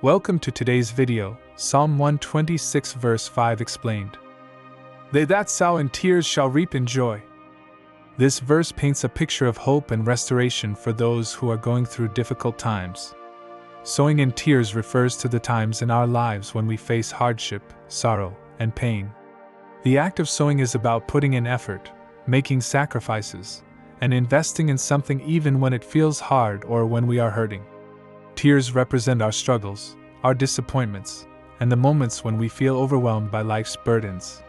Welcome to today's video, Psalm 126 verse 5 explained. They that sow in tears shall reap in joy. This verse paints a picture of hope and restoration for those who are going through difficult times. Sowing in tears refers to the times in our lives when we face hardship, sorrow, and pain. The act of sowing is about putting in effort, making sacrifices, and investing in something even when it feels hard or when we are hurting. Tears represent our struggles, our disappointments, and the moments when we feel overwhelmed by life's burdens.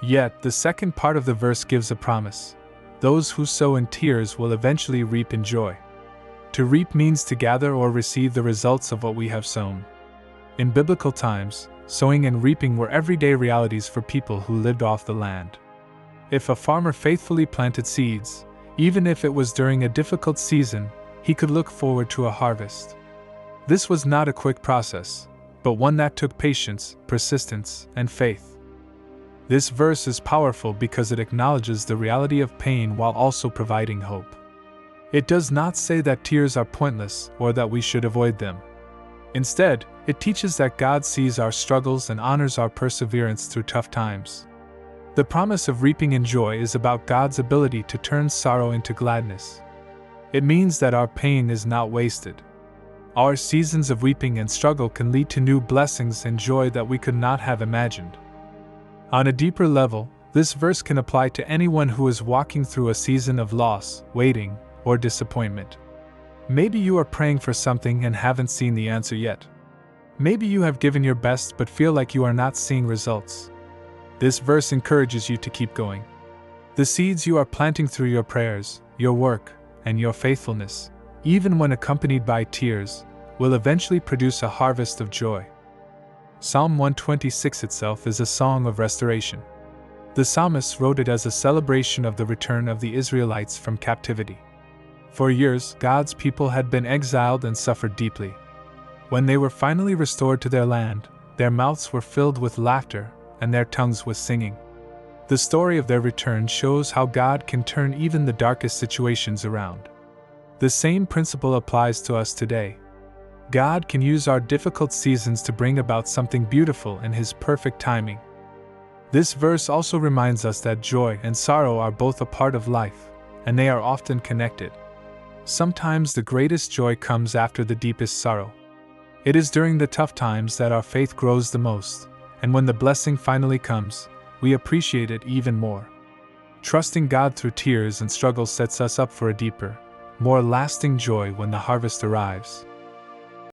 Yet, the second part of the verse gives a promise. Those who sow in tears will eventually reap in joy. To reap means to gather or receive the results of what we have sown. In biblical times, sowing and reaping were everyday realities for people who lived off the land. If a farmer faithfully planted seeds, even if it was during a difficult season, he could look forward to a harvest. This was not a quick process, but one that took patience, persistence, and faith. This verse is powerful because it acknowledges the reality of pain while also providing hope. It does not say that tears are pointless or that we should avoid them. Instead, it teaches that God sees our struggles and honors our perseverance through tough times. The promise of reaping in joy is about God's ability to turn sorrow into gladness. It means that our pain is not wasted. Our seasons of weeping and struggle can lead to new blessings and joy that we could not have imagined. On a deeper level, this verse can apply to anyone who is walking through a season of loss, waiting, or disappointment. Maybe you are praying for something and haven't seen the answer yet. Maybe you have given your best but feel like you are not seeing results. This verse encourages you to keep going. The seeds you are planting through your prayers, your work, and your faithfulness, even when accompanied by tears, will eventually produce a harvest of joy. Psalm 126 itself is a song of restoration. The psalmist wrote it as a celebration of the return of the Israelites from captivity. For years, God's people had been exiled and suffered deeply. When they were finally restored to their land, their mouths were filled with laughter, and their tongues with singing. The story of their return shows how God can turn even the darkest situations around. The same principle applies to us today. God can use our difficult seasons to bring about something beautiful in His perfect timing. This verse also reminds us that joy and sorrow are both a part of life, and they are often connected. Sometimes the greatest joy comes after the deepest sorrow. It is during the tough times that our faith grows the most, and when the blessing finally comes, we appreciate it even more. Trusting God through tears and struggles sets us up for a deeper, more lasting joy when the harvest arrives.